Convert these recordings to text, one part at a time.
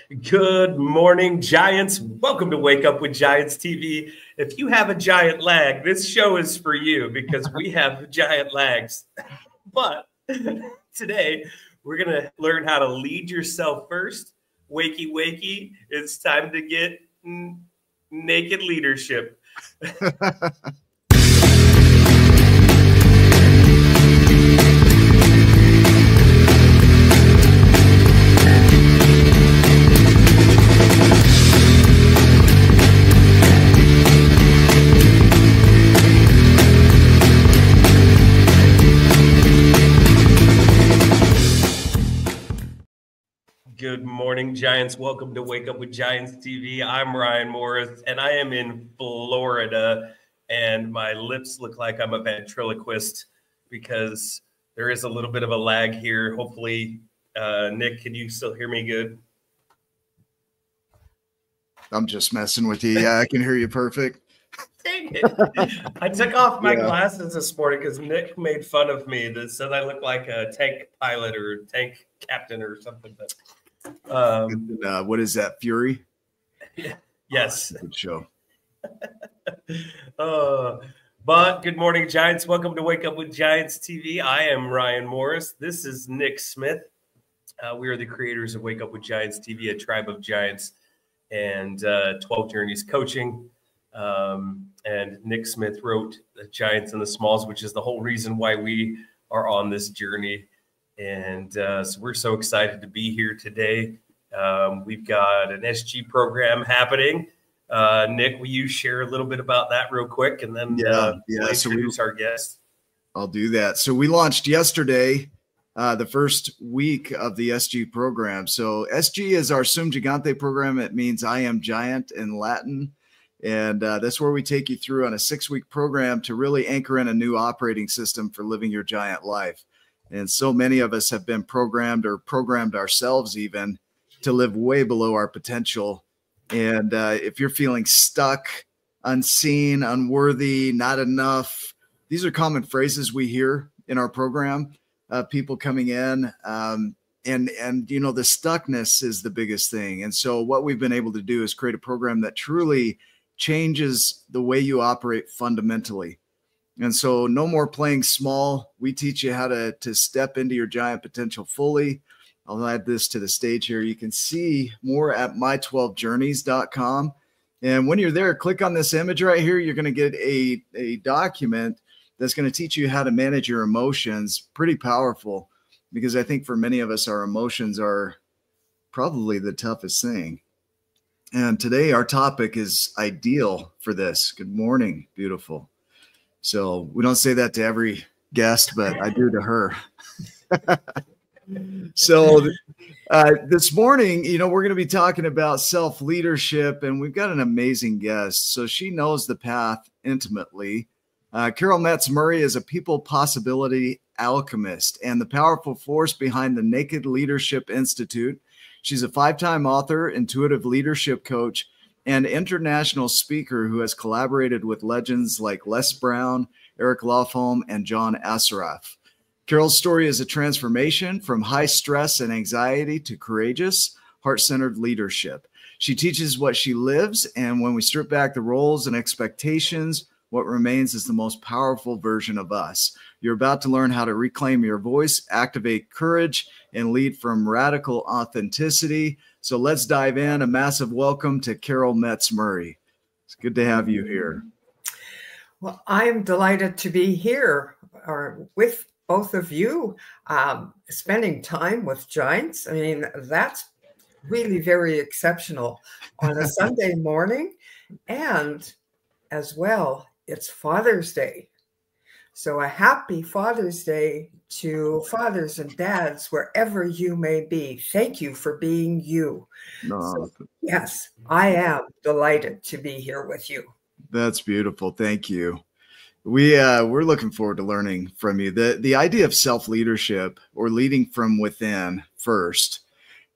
Good morning, Giants. Welcome to Wake Up with Giants TV. If you have a giant lag, this show is for you because we have giant lags. But today, we're going to learn how to lead yourself first. Wakey, wakey. It's time to get naked leadership. Good morning, Giants. Welcome to Wake Up with Giants TV. I'm Ryan Morris, and I am in Florida, and my lips look like I'm a ventriloquist because there is a little bit of a lag here. Hopefully, Nick, can you still hear me good? I'm just messing with you. Yeah, I can hear you perfect. Dang it. I took off my glasses this morning because Nick made fun of me that said I look like a tank pilot or tank captain or something. But what is that, Fury? Yes. Good show. But good morning, Giants. Welcome to Wake Up with Giants TV. I am Ryan Morris. This is Nick Smith. We are the creators of Wake Up with Giants TV, a tribe of giants, and 12 Journeys Coaching. And Nick Smith wrote The Giants and the Smalls, which is the whole reason why we are on this journey. And so we're so excited to be here today. We've got an SG program happening. Nick, will you share a little bit about that real quick? And then we'll introduce our guest. I'll do that. So we launched yesterday, the first week of the SG program. So SG is our Sum Gigante program. It means I am giant in Latin. And that's where we take you through on a 6-week program to really anchor in a new operating system for living your giant life. And so many of us have been programmed or programmed ourselves even to live way below our potential. And if you're feeling stuck, unseen, unworthy, not enough, these are common phrases we hear in our program, people coming in. And you know, the stuckness is the biggest thing. And so what we've been able to do is create a program that truly changes the way you operate fundamentally. And so no more playing small. We teach you how to step into your giant potential fully. I'll add this to the stage here. You can see more at my12journeys.com. And when you're there, click on this image right here. You're going to get a document that's going to teach you how to manage your emotions. Pretty powerful, because I think for many of us, our emotions are probably the toughest thing. And today our topic is ideal for this. Good morning, beautiful. So we don't say that to every guest, but I do to her. So this morning, you know, we're going to be talking about self-leadership, and we've got an amazing guest. So she knows the path intimately. Carol Metz Murray is a people possibility alchemist and the powerful force behind the Naked Leadership Institute. She's a 5-time author, intuitive leadership coach, and international speaker who has collaborated with legends like Les Brown, Eric Lofholm, and John Assaraf. Carol's story is a transformation from high stress and anxiety to courageous, heart-centered leadership. She teaches what she lives, and when we strip back the roles and expectations, what remains is the most powerful version of us. You're about to learn how to reclaim your voice, activate courage, and lead from radical authenticity. So let's dive in. A massive welcome to Carol Metz Murray. It's good to have you here. Well, I'm delighted to be here with both of you, spending time with giants. I mean, that's really very exceptional on a Sunday morning. And as well, it's Father's Day. So a happy Father's Day to fathers and dads, wherever you may be. Thank you for being you. So, yes, I am delighted to be here with you. That's beautiful. Thank you. We're looking forward to learning from you. The idea of self-leadership, or leading from within first,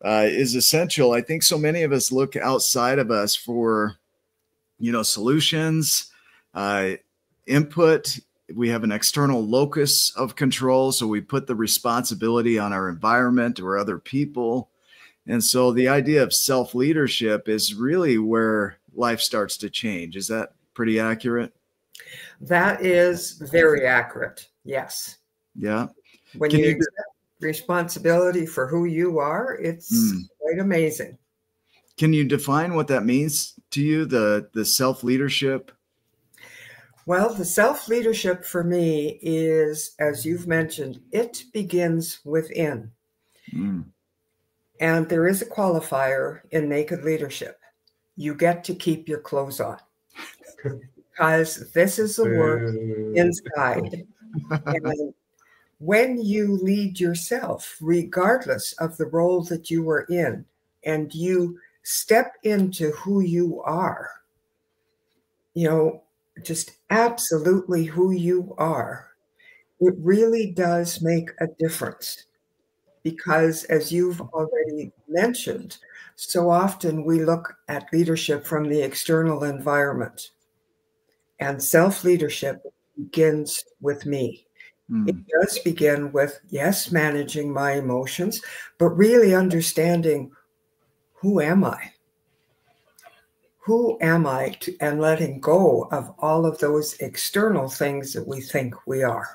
is essential. I think so many of us look outside of us for, you know, solutions, input. We have an external locus of control, so we put the responsibility on our environment or other people. And so the idea of self-leadership is really where life starts to change. Is that pretty accurate? That is very accurate. Yes. Yeah. When Can you you accept responsibility for who you are, it's quite amazing. Can you define what that means to you, the self-leadership? Well, the self-leadership for me is, as you've mentioned, it begins within. And there is a qualifier in naked leadership. You get to keep your clothes on. Because this is the work inside. And when you lead yourself, regardless of the role that you are in, and you step into who you are, just absolutely who you are, it really does make a difference. Because as you've already mentioned, so often we look at leadership from the external environment. And self-leadership begins with me. It does begin with, yes, managing my emotions, but really understanding, who am I? Who am I? And letting go of all of those external things that we think we are.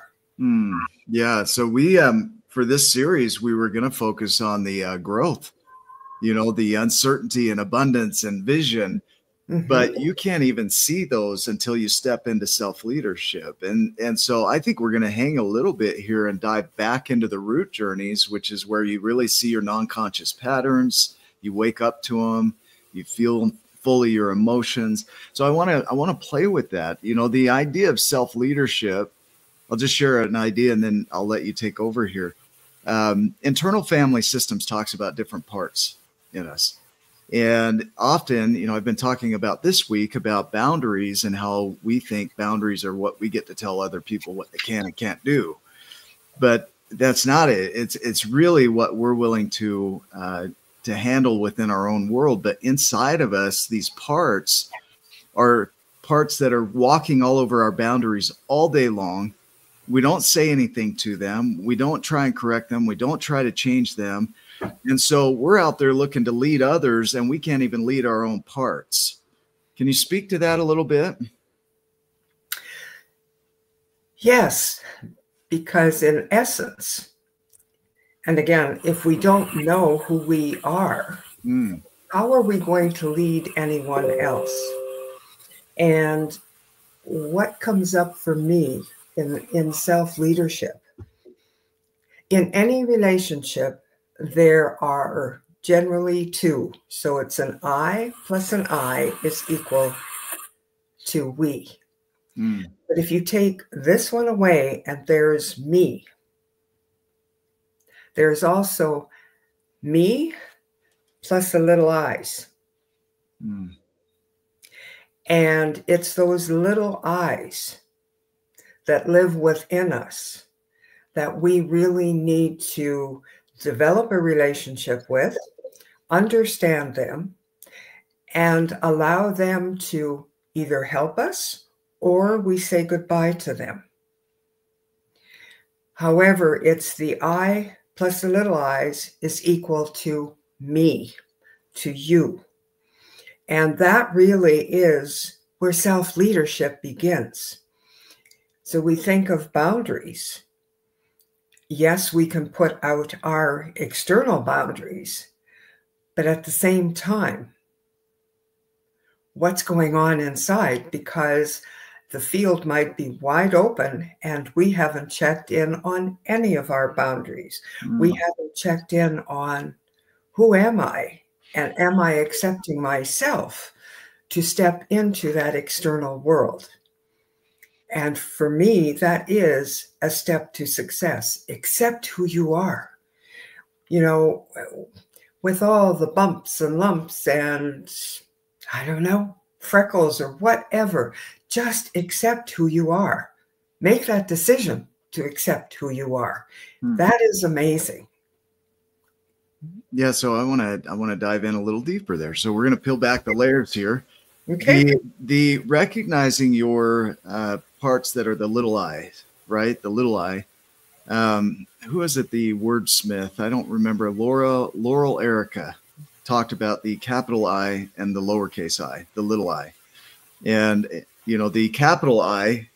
Yeah. So we, for this series, we were going to focus on the growth, the uncertainty and abundance and vision. But you can't even see those until you step into self-leadership. And so I think we're going to hang a little bit here and dive back into the root journeys, which is where you really see your non-conscious patterns. You wake up to them. You feel fully your emotions. So I want to play with that. The idea of self-leadership, I'll just share an idea and then I'll let you take over here. Internal family systems talks about different parts in us. And often, I've been talking about this week about boundaries and how we think boundaries are what we get to tell other people what they can and can't do. But that's not it. It's really what we're willing to handle within our own world. But inside of us, these parts are parts that are walking all over our boundaries all day long. We don't say anything to them. We don't try and correct them. We don't try to change them. And so we're out there looking to lead others, and we can't even lead our own parts. Can you speak to that a little bit? Yes, because in essence, and again, if we don't know who we are, how are we going to lead anyone else? And what comes up for me in self-leadership, in any relationship, there are generally two. So it's an I plus an I is equal to we. But if you take this one away and there's me, there's also me plus the little I's. And it's those little I's that live within us that we really need to develop a relationship with, understand them, and allow them to either help us or we say goodbye to them. However, it's the I plus the little I's is equal to me, to you. And that really is where self-leadership begins. So we think of boundaries. Yes, we can put out our external boundaries, but at the same time, what's going on inside? Because the field might be wide open and we haven't checked in on any of our boundaries. We haven't checked in on, who am I? And am I accepting myself to step into that external world? And for me, that is a step to success. Accept who you are. With all the bumps and lumps and, I don't know, freckles or whatever, just accept who you are. Make that decision to accept who you are. That is amazing. Yeah, so I want to dive in a little deeper there. So we're going to peel back the layers here. Okay. The recognizing your parts that are the little I, right? The little I. Who is it? The wordsmith? I don't remember. Laurel Erica talked about the capital I and the lowercase I, the little I. And, you know, the capital I,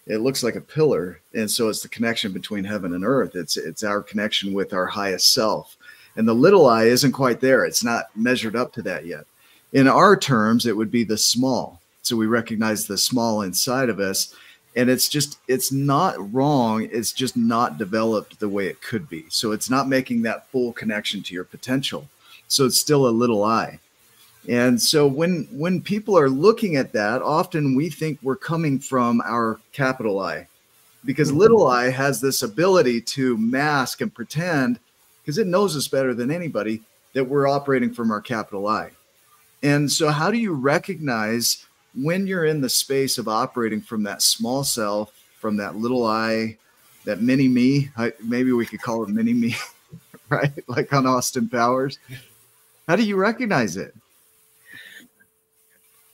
it looks like a pillar. And so it's the connection between heaven and earth. It's our connection with our highest self. And the little I isn't quite there. It's not measured up to that yet. In our terms, it would be the small. So we recognize the small inside of us. And it's not wrong. It's just not developed the way it could be. So it's not making that full connection to your potential. So it's still a little I. And so when people are looking at that, often we think we're coming from our capital I, because little I has this ability to mask and pretend, because it knows us better than anybody, that we're operating from our capital I. And so how do you recognize when you're in the space of operating from that small self, from that little I, that mini me? Maybe we could call it mini me, right? Like on Austin Powers. How do you recognize it?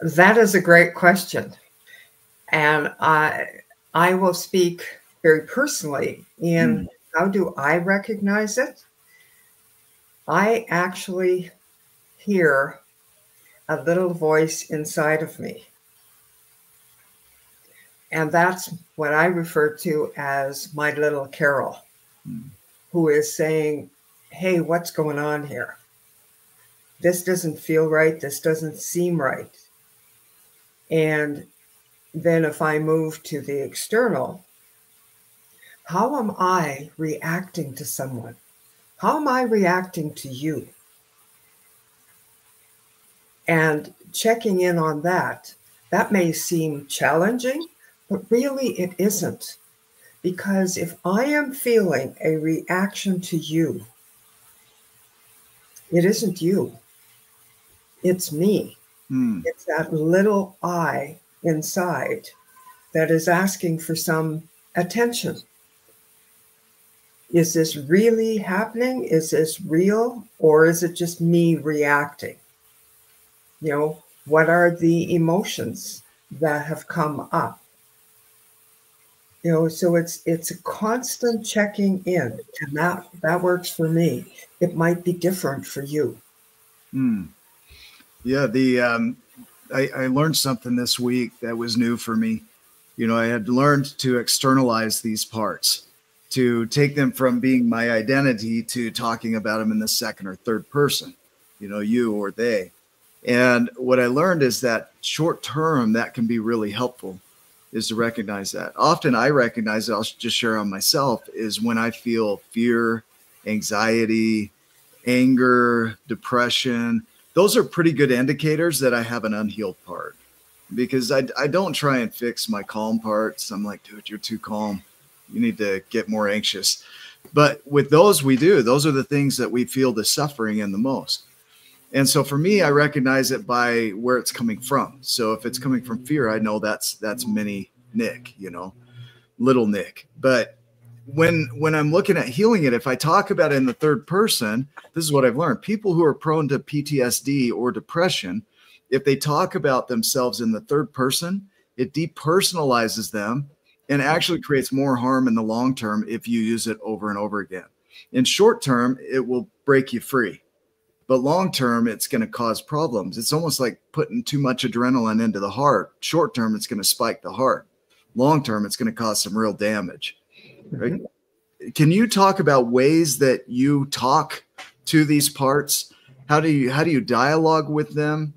That is a great question. And I will speak very personally in how do I recognize it? I actually hear a little voice inside of me. And that's what I refer to as my little Carol, who is saying, hey, what's going on here? This doesn't feel right. This doesn't seem right. And then if I move to the external, how am I reacting to someone? How am I reacting to you? And checking in on that, that may seem challenging, but really it isn't. Because if I am feeling a reaction to you, it isn't you. It's me. It's that little I inside that is asking for some attention. Is this really happening? Is this real? Or is it just me reacting? You know, what are the emotions that have come up? You know, so it's a constant checking in, and that works for me. It might be different for you. Yeah, I learned something this week that was new for me. You know, I had learned to externalize these parts, to take them from being my identity to talking about them in the second or third person, you know, you or they. And what I learned is that short term, that can be really helpful, is to recognize that. Often I recognize it, I'll just share on myself, is when I feel fear, anxiety, anger, depression. Those are pretty good indicators that I have an unhealed part, because I don't try and fix my calm parts. I'm like, dude, you're too calm. You need to get more anxious. But with those, we do. Those are the things that we feel the suffering in the most. And so for me, I recognize it by where it's coming from. So if it's coming from fear, I know that's mini Nick, you know, little Nick. But when I'm looking at healing it, if I talk about it in the third person, this is what I've learned. People who are prone to PTSD or depression, if they talk about themselves in the third person, it depersonalizes them and actually creates more harm in the long term if you use it over and over again. In short term, it will break you free. But long term, it's going to cause problems. It's almost like putting too much adrenaline into the heart. Short term, it's going to spike the heart. Long term, it's going to cause some real damage. Right? Can you talk about ways that you talk to these parts? How do you dialogue with them?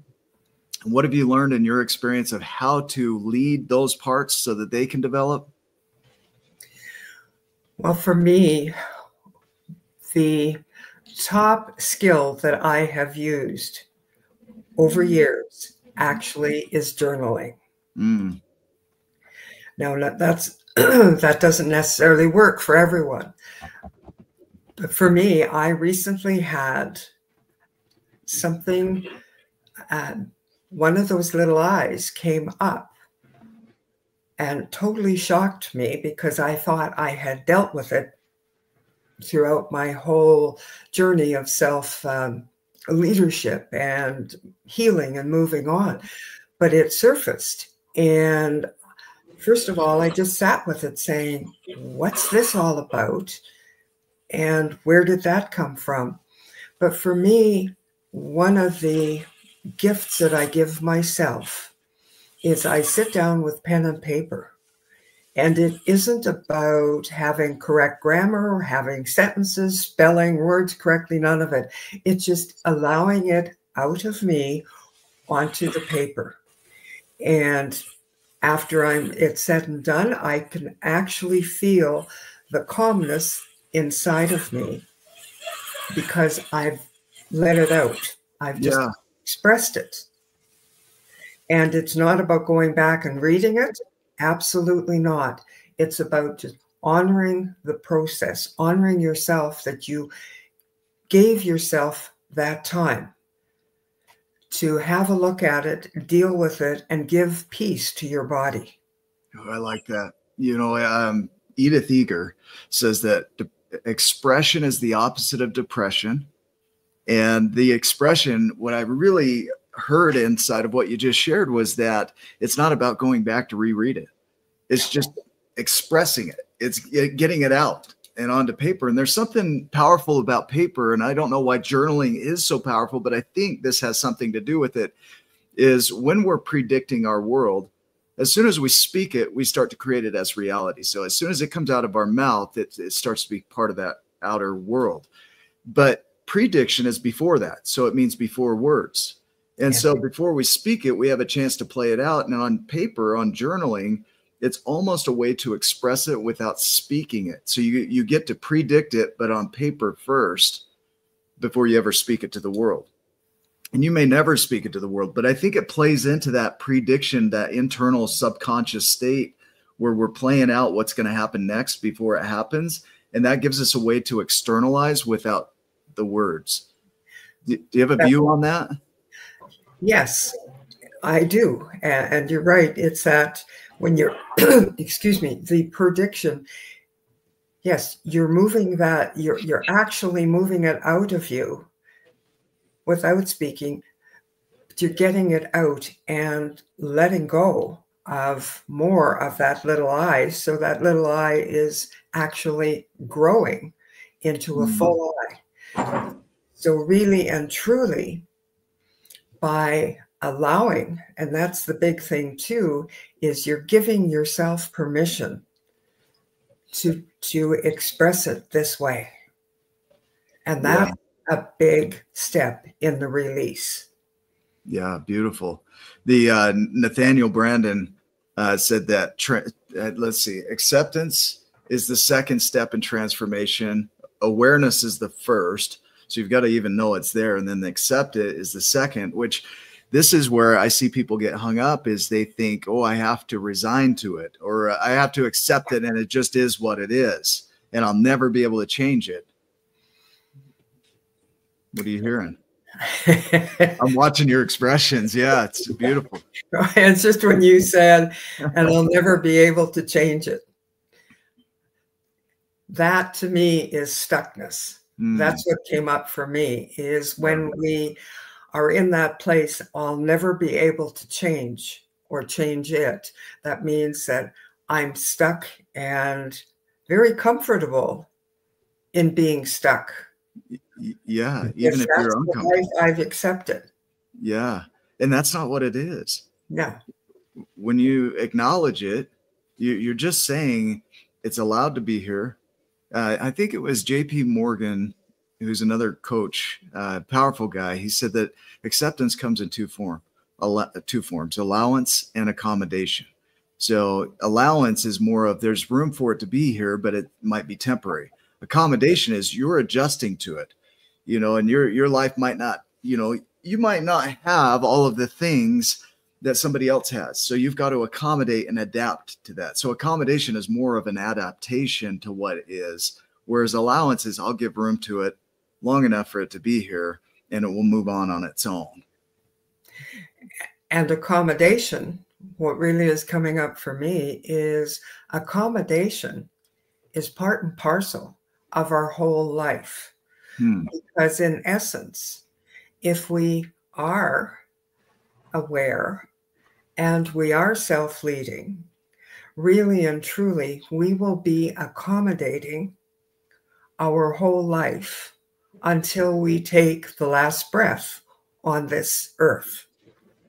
What have you learned in your experience of how to lead those parts so that they can develop? Well, for me, the top skill that I have used over years actually is journaling. Now, that doesn't necessarily work for everyone. But for me, I recently had something, one of those little eyes came up and totally shocked me, because I thought I had dealt with it throughout my whole journey of self leadership and healing and moving on. But it surfaced. And first of all, I just sat with it saying, what's this all about? And where did that come from? But for me, one of the gifts that I give myself is I sit down with pen and paper. And it isn't about having correct grammar or having sentences, spelling words correctly, none of it. It's just allowing it out of me onto the paper. And after it's said and done, I can actually feel the calmness inside of me because I've let it out. I've just expressed it. And it's not about going back and reading it. Absolutely not. It's about just honoring the process, honoring yourself that you gave yourself that time to have a look at it, deal with it, and give peace to your body. Oh, I like that. You know, Edith Eger says that expression is the opposite of depression. And the expression, what I really heard inside of what you just shared was that it's not about going back to reread it. It's just expressing it. It's getting it out and onto paper. And there's something powerful about paper. And I don't know why journaling is so powerful, but I think this has something to do with it, is when we're predicting our world, as soon as we speak it, we start to create it as reality. So as soon as it comes out of our mouth, it starts to be part of that outer world. But prediction is before that. So it means before words. And so before we speak it, we have a chance to play it out. And on paper, on journaling, it's almost a way to express it without speaking it. So you get to predict it, but on paper first, before you ever speak it to the world. And you may never speak it to the world, but I think it plays into that prediction, that internal subconscious state where we're playing out what's going to happen next before it happens. And that gives us a way to externalize without the words. Do you have a view on that? Yes, I do. And you're right. It's that when you're, excuse me, the prediction, yes, you're moving that, you're actually moving it out of you without speaking, but you're getting it out and letting go of more of that little I. So that little I is actually growing into a full I. So really and truly, by allowing, and that's the big thing too, is you're giving yourself permission to express it this way. And that's a big step in the release. Yeah, beautiful. The Nathaniel Brandon said that, let's see, acceptance is the second step in transformation. Awareness is the first. So you've got to even know it's there. And then the accept it is the second, which this is where I see people get hung up, is they think, oh, I have to resign to it, or I have to accept it. And it just is what it is. And I'll never be able to change it. What are you hearing? I'm watching your expressions. Yeah, it's beautiful. It's just when you said, and I'll never be able to change it. That to me is stuckness. That's what came up for me, is when we are in that place, I'll never be able to change or change it. That means that I'm stuck and very comfortable in being stuck. Yeah, even if you're uncomfortable. I've accepted. Yeah, and that's not what it is. No. When you acknowledge it, you're just saying it's allowed to be here. I think it was J.P. Morgan, who's another coach, powerful guy. He said that acceptance comes in two forms, allowance and accommodation. So allowance is more of there's room for it to be here, but it might be temporary. Accommodation is you're adjusting to it, you know, and your life might not, you know, you might not have all of the things that somebody else has. So you've got to accommodate and adapt to that. So accommodation is more of an adaptation to what it is, whereas allowance is I'll give room to it long enough for it to be here and it will move on its own. And accommodation, what really is coming up for me is accommodation is part and parcel of our whole life. Because in essence, if we are aware and we are self-leading, really and truly, we will be accommodating our whole life until we take the last breath on this earth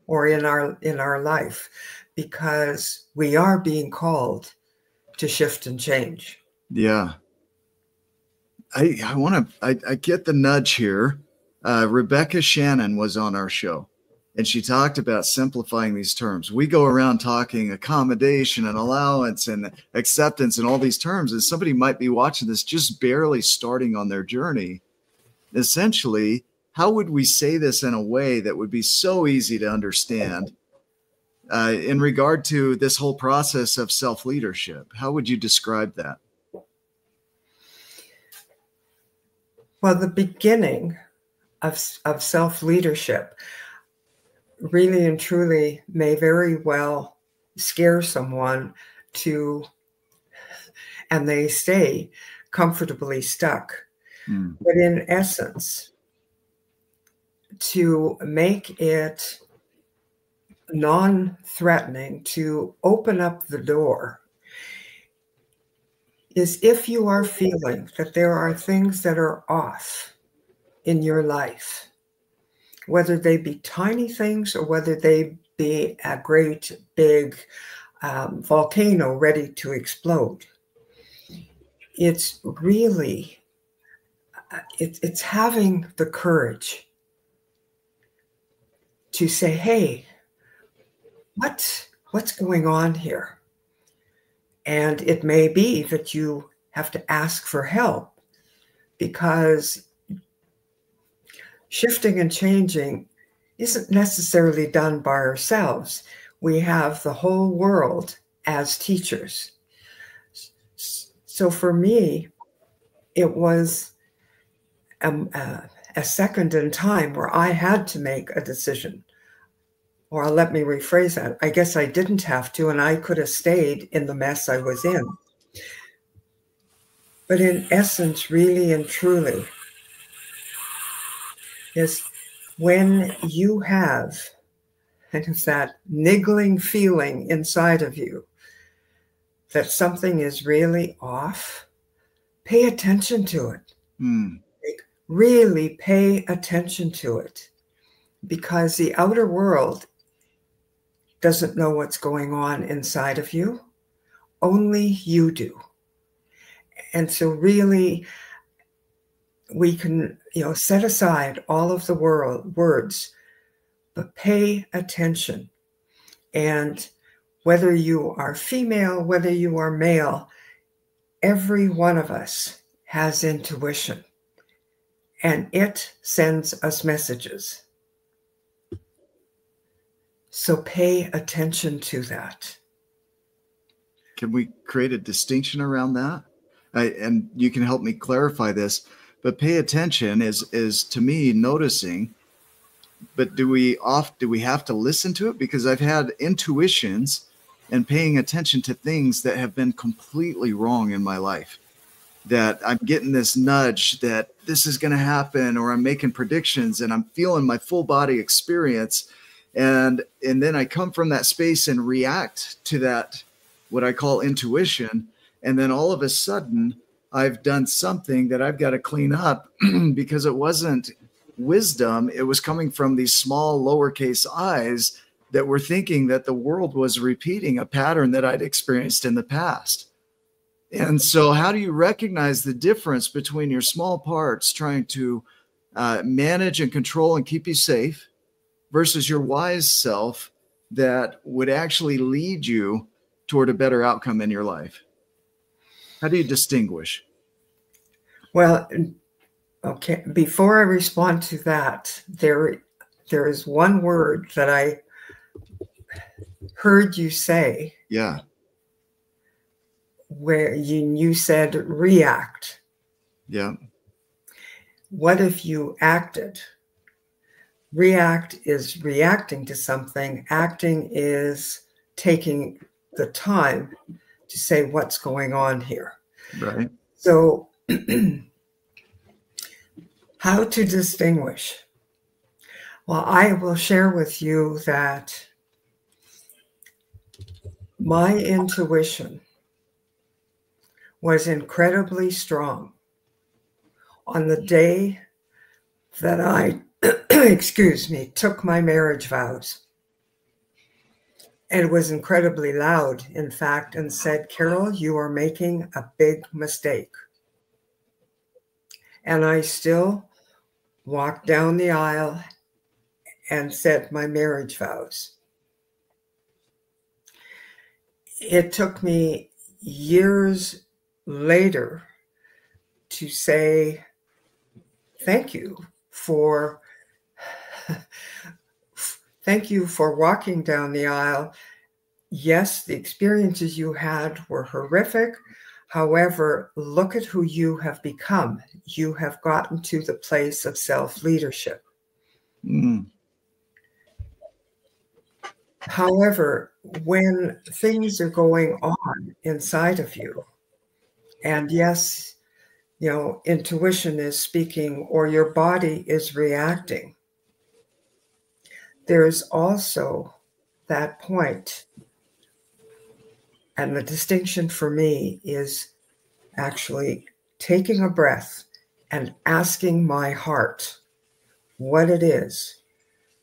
or in our life, because we are being called to shift and change. Yeah. I get the nudge here. Rebecca Shannon was on our show, and she talked about simplifying these terms. We go around talking accommodation and allowance and acceptance and all these terms, and somebody might be watching this just barely starting on their journey. Essentially, how would we say this in a way that would be so easy to understand in regard to this whole process of self-leadership? How would you describe that? Well, the beginning of self-leadership really and truly may very well scare someone and they stay comfortably stuck. But in essence, to make it non-threatening, to open up the door, is if you are feeling that there are things that are off in your life, whether they be tiny things or whether they be a great big volcano ready to explode. It's really, it's having the courage to say, hey, what's going on here? And it may be that you have to ask for help, because shifting and changing isn't necessarily done by ourselves. We have the whole world as teachers. So for me, it was a second in time where I had to make a decision. Or let me rephrase that. I guess I didn't have to, and I could have stayed in the mess I was in. But in essence, really and truly, is when you have, and it's that niggling feeling inside of you that something is really off, pay attention to it. Like, really pay attention to it, because the outer world doesn't know what's going on inside of you. Only you do. And so really, we can, set aside all of the words, but pay attention. And whether you are female, whether you are male, every one of us has intuition, and it sends us messages. So pay attention to that. Can we create a distinction around that? And you can help me clarify this, but pay attention is to me noticing, but do we have to listen to it? Because I've had intuitions and paying attention to things that have been completely wrong in my life, that I'm getting this nudge that this is going to happen, or I'm making predictions and I'm feeling my full body experience. And then I come from that space and react to that, what I call intuition. And then all of a sudden I've done something that I've got to clean up because it wasn't wisdom. It was coming from these small lowercase i's that were thinking that the world was repeating a pattern that I'd experienced in the past. And so how do you recognize the difference between your small parts trying to manage and control and keep you safe versus your wise self that would actually lead you toward a better outcome in your life? How do you distinguish? Well, okay, before I respond to that, there is one word that I heard you say. Yeah. Where you said react. Yeah. What if you acted? React is reacting to something. Acting is taking the time to say what's going on here. Right. So how to distinguish? Well, I will share with you that My intuition was incredibly strong on the day that I, excuse me, took my marriage vows. And it was incredibly loud, in fact, and said, Carol, you are making a big mistake. And I still walked down the aisle and said my marriage vows. It took me years later to say thank you for walking down the aisle. Yes, the experiences you had were horrific. However, look at who you have become. You have gotten to the place of self-leadership. Mm. However, when things are going on inside of you, and yes, you know, intuition is speaking or your body is reacting, there's also that point. And the distinction for me is actually taking a breath and asking my heart what it is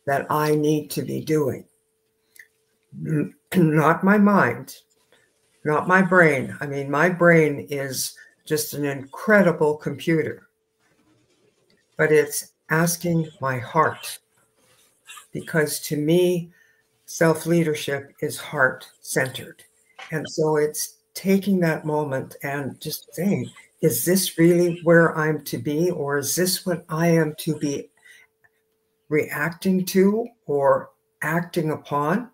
that I need to be doing. Not my mind, not my brain. I mean, my brain is just an incredible computer, but it's asking my heart, because to me, self-leadership is heart-centered. And so it's taking that moment and just saying, is this really where I'm to be, or is this what I am to be reacting to or acting upon?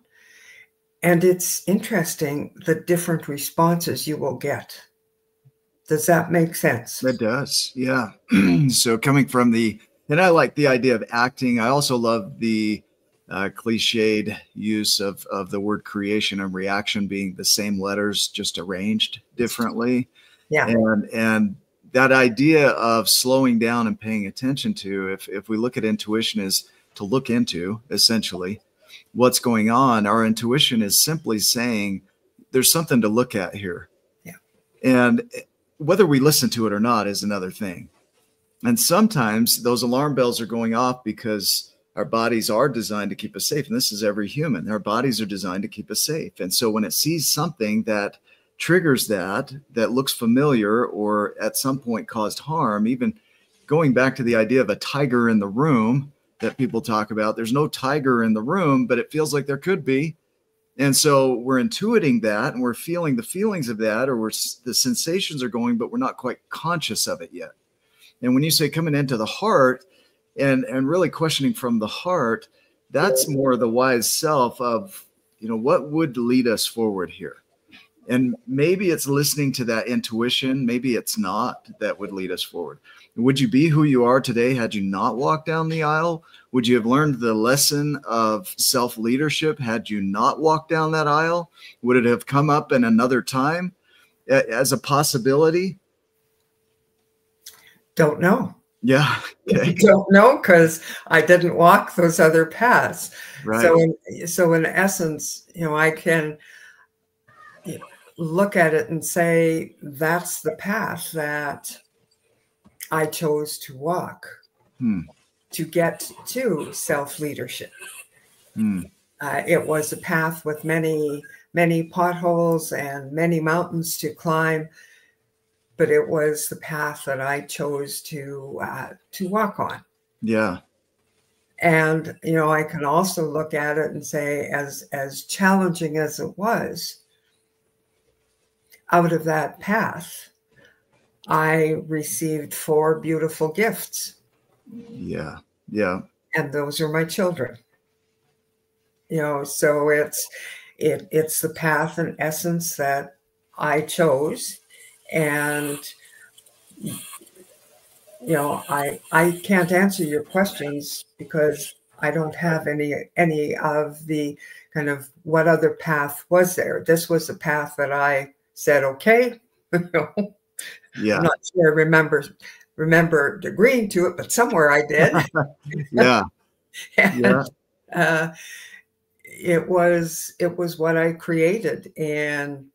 And it's interesting the different responses you will get. Does that make sense? That does. Yeah. So coming from and I like the idea of acting. I also love the cliched use of the word creation and reaction being the same letters, just arranged differently. Yeah. And that idea of slowing down and paying attention to, if we look at intuition as to look into essentially what's going on, our intuition is simply saying there's something to look at here. Yeah. And whether we listen to it or not is another thing. And sometimes those alarm bells are going off because our bodies are designed to keep us safe. And this is every human. Our bodies are designed to keep us safe. And so when it sees something that triggers that looks familiar or at some point caused harm, even going back to the idea of a tiger in the room that people talk about, there's no tiger in the room, but it feels like there could be. And so we're intuiting that and we're feeling the feelings of that, or the sensations are going, but we're not quite conscious of it yet. And when you say coming into the heart and really questioning from the heart, that's more the wise self of, you know, what would lead us forward here? And maybe it's listening to that intuition. Maybe it's not that would lead us forward. Would you be who you are today had you not walked down the aisle? Would you have learned the lesson of self-leadership had you not walked down that aisle? Would it have come up in another time as a possibility? Don't know. Yeah. Okay. Don't know, because I didn't walk those other paths. Right. So in essence, you know, I can look at it and say, that's the path that I chose to walk to get to self-leadership. It was a path with many, many potholes and many mountains to climb, but it was the path that I chose to walk on. Yeah. And, you know, I can also look at it and say, as challenging as it was, out of that path, I received 4 beautiful gifts. Yeah. Yeah. And those are my children. You know, so it's the path in essence that I chose. And, you know, I can't answer your questions because I don't have any of the kind of what other path was there. This was the path that I said, okay. Yeah. I'm not sure I remember agreeing to it, but somewhere I did. Yeah. And, yeah. it was what I created. And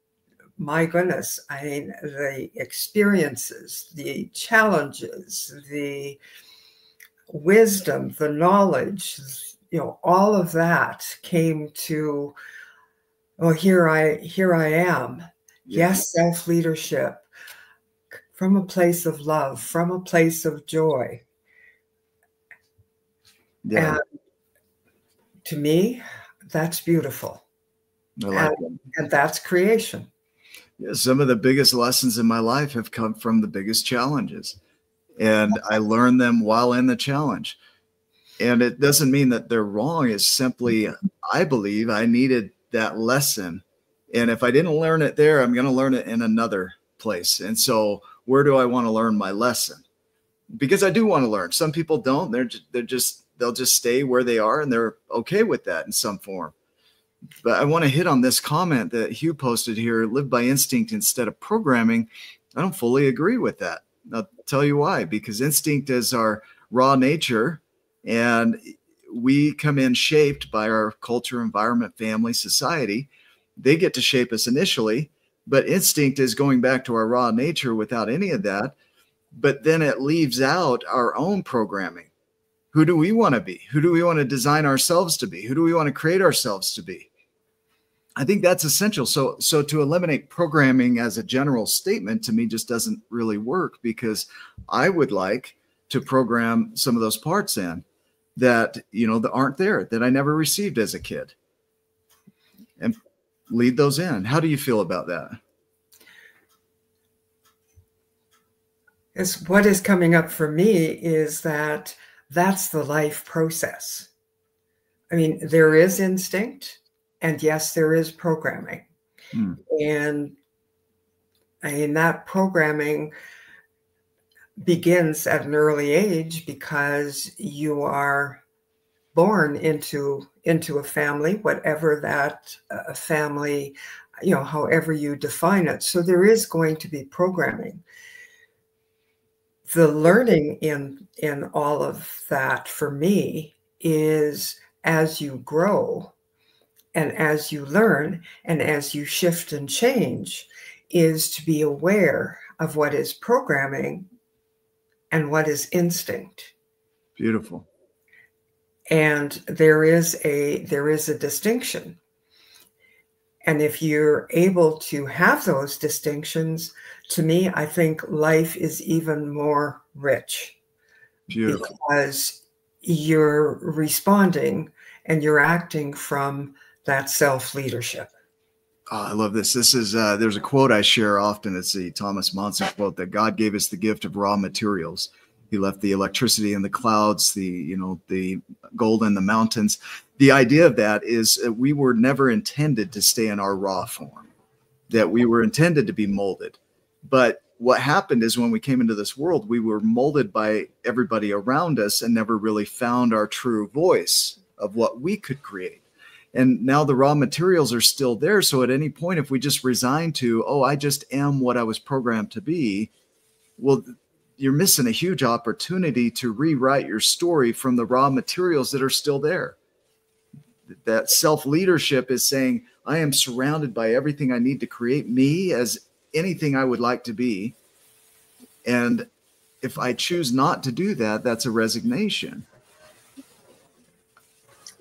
my goodness, I mean, the experiences, the challenges, the wisdom, the knowledge, all of that came to, oh, here I am. Yeah. Yes, self-leadership from a place of love, from a place of joy. Yeah. And to me, that's beautiful. I like that. And that's creation. Yeah, some of the biggest lessons in my life have come from the biggest challenges. And I learned them while in the challenge. And it doesn't mean that they're wrong. It's simply, I believe I needed that lesson. And if I didn't learn it there, I'm going to learn it in another place. And so where do I want to learn my lesson? Because I do want to learn. Some people don't. They'll just stay where they are, and they're okay with that in some form. But I want to hit on this comment that Hugh posted here, live by instinct instead of programming. I don't fully agree with that. I'll tell you why. Because instinct is our raw nature, and we come in shaped by our culture, environment, family, society. They get to shape us initially, but instinct is going back to our raw nature without any of that. But then it leaves out our own programming. Who do we want to be? Who do we want to design ourselves to be? Who do we want to create ourselves to be? I think that's essential. So to eliminate programming as a general statement to me just doesn't really work, because I would like to program some of those parts in that, that aren't there, that I never received as a kid, and lead those in. How do you feel about that? What is coming up for me is that's the life process. I mean, there is instinct, and yes, there is programming. And I mean, that programming begins at an early age because you are born into a family, whatever that family, however you define it. So there is going to be programming. The learning in all of that for me is as you grow and as you learn and as you shift and change, is to be aware of what is programming and what is instinct. Beautiful. And there is a distinction. And if you're able to have those distinctions, to me, I think life is even more rich. Beautiful. Because you're responding and you're acting from that self-leadership. Oh, I love this. This is, there's a quote I share often. It's the Thomas Monson quote that God gave us the gift of raw materials. He left the electricity in the clouds, the gold in the mountains. The idea of that is that we were never intended to stay in our raw form, that we were intended to be molded. But what happened is when we came into this world, we were molded by everybody around us and never really found our true voice of what we could create. And now the raw materials are still there. So at any point, if we just resign to, oh, I just am what I was programmed to be, well, you're missing a huge opportunity to rewrite your story from the raw materials that are still there. That self-leadership is saying, I am surrounded by everything I need to create me as anything I would like to be. And if I choose not to do that, that's a resignation.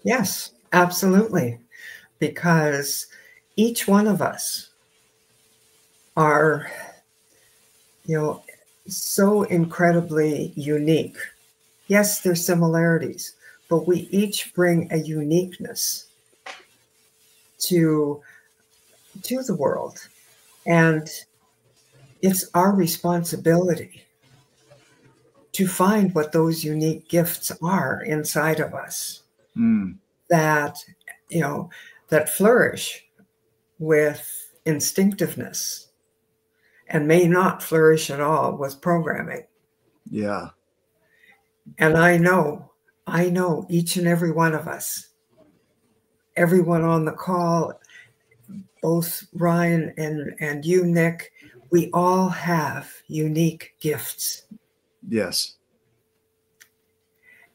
Yes, absolutely. Because each one of us are, so incredibly unique. Yes, there's similarities, but we each bring a uniqueness to the world. And it's our responsibility to find what those unique gifts are inside of us that flourish with instinctiveness and may not flourish at all with programming. Yeah. And I know each and every one of us, everyone on the call, both Ryan and you, Nick, we all have unique gifts. Yes.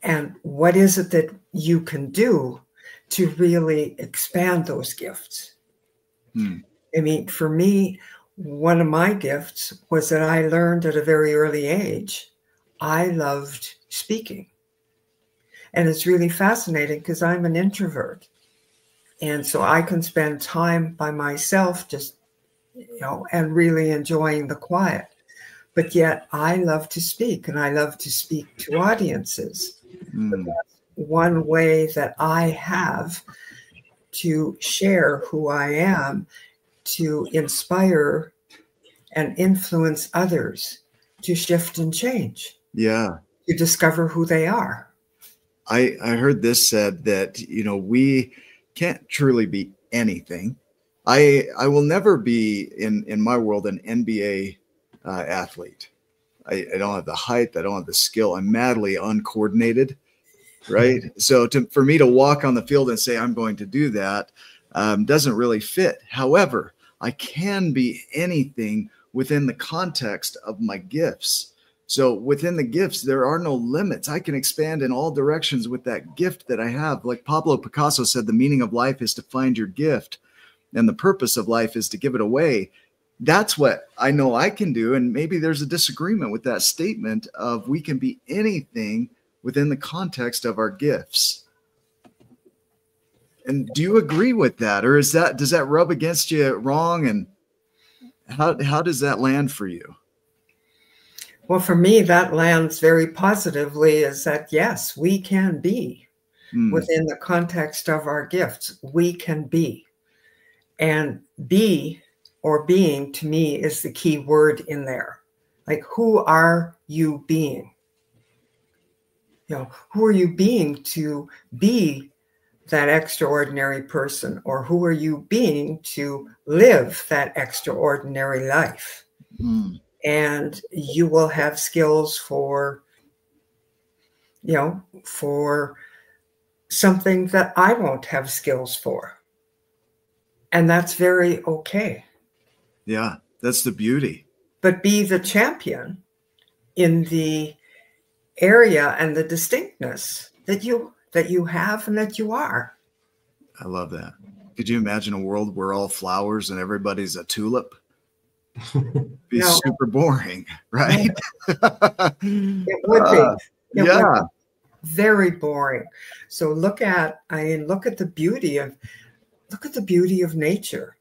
And what is it that you can do to really expand those gifts. I mean, for me, one of my gifts was that I learned at a very early age, I loved speaking. And it's really fascinating because I'm an introvert. And so I can spend time by myself, just, you know, and really enjoying the quiet. But yet I love to speak, and I love to speak to audiences. But that's one way that I have to share who I am, to inspire and influence others to shift and change. Yeah. To discover who they are. I heard this said that, you know, we can't truly be anything. I will never be in my world an NBA athlete. I don't have the height. I don't have the skill. I'm madly uncoordinated. Right. So for me to walk on the field and say I'm going to do that doesn't really fit. However, I can be anything within the context of my gifts. So within the gifts, there are no limits. I can expand in all directions with that gift that I have. Like Pablo Picasso said, the meaning of life is to find your gift, and the purpose of life is to give it away. That's what I know I can do. And maybe there's a disagreement with that statement of we can be anything within the context of our gifts. And do you agree with that? Or does that rub against you wrong? And how does that land for you? Well, for me, that lands very positively, is that, yes, we can be within the context of our gifts. We can be. And be or being, to me, is the key word in there. Like, who are you being? You know, who are you being to be that extraordinary person? Or who are you being to live that extraordinary life? And you will have skills for, you know, for something that I won't have skills for. And that's very okay. Yeah, that's the beauty. But be the champion in the area and the distinctness that you have and that you are. I love that. Could you imagine a world where all flowers and everybody's a tulip? Be super boring, right? It would be. It would be very boring. So look at the beauty of nature.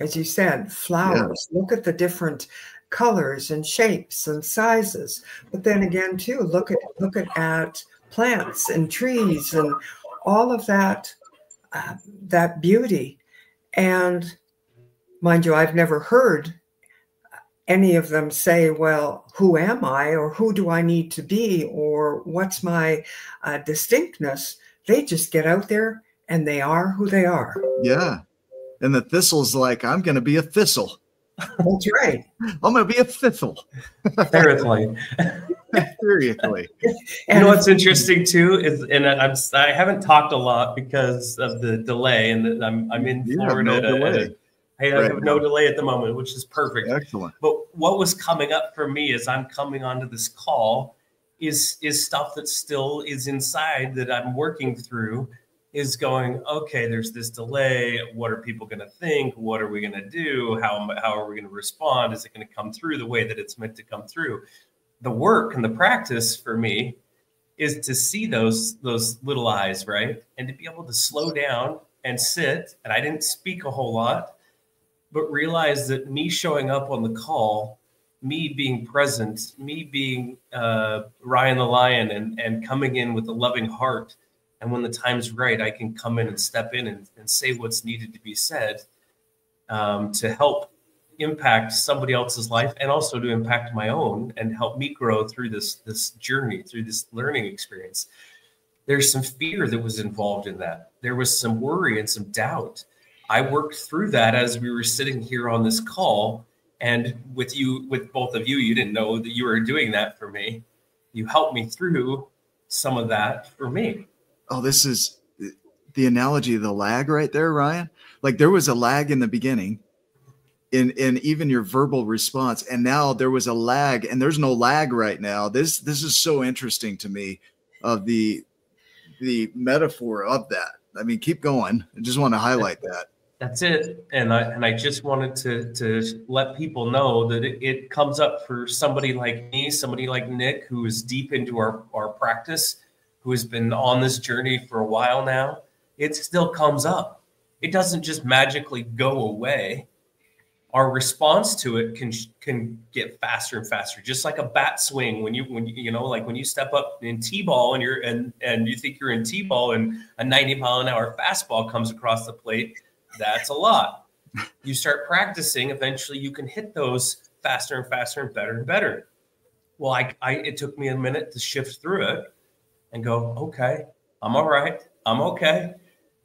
As you said, flowers. Look at the different colors and shapes and sizes. But then again, too, look at plants and trees and all of that that beauty. And mind you, I've never heard any of them say, well, who am I, or who do I need to be, or what's my distinctness? They just get out there and they are who they are. Yeah. And the thistle's like, I'm going to be a thistle. That's right. I'm going to be a thistle. Seriously. Seriously. You know what's interesting too is, and I haven't talked a lot because of the delay, and I'm in Florida. I have no delay at the moment, which is perfect. Excellent. But what was coming up for me as I'm coming onto this call is stuff that still is inside that I'm working through, is going, okay, there's this delay. What are people going to think? What are we going to do? How are we going to respond? Is it going to come through the way that it's meant to come through? The work and the practice for me is to see those little eyes, right? And to be able to slow down and sit. And I didn't speak a whole lot, but realize that me showing up on the call, me being present, me being Ryan the Lion and coming in with a loving heart. And when the time's right, I can come in and step in and say what's needed to be said to help impact somebody else's life and also to impact my own and help me grow through this journey, through this learning experience. There's some fear that was involved in that. There was some worry and some doubt. I worked through that as we were sitting here on this call, and with both of you, you didn't know that you were doing that for me. You helped me through some of that for me. Oh, this is the analogy of the lag right there, Ryan. Like there was a lag in the beginning in even your verbal response. And now there was a lag, and there's no lag right now. This is so interesting to me of the metaphor of that. I mean, keep going. I just want to highlight that. That's it. And I just wanted to let people know that it comes up for somebody like me, somebody like Nick, who is deep into our practice, who has been on this journey for a while now. It still comes up. It doesn't just magically go away. Our response to it can get faster and faster, just like a bat swing. When you step up in T-ball and you think you're in T-ball and a 90-mile-an-hour fastball comes across the plate, that's a lot. You start practicing, eventually you can hit those faster and faster and better and better. Well, it took me a minute to shift through it and go, okay, I'm all right. I'm okay.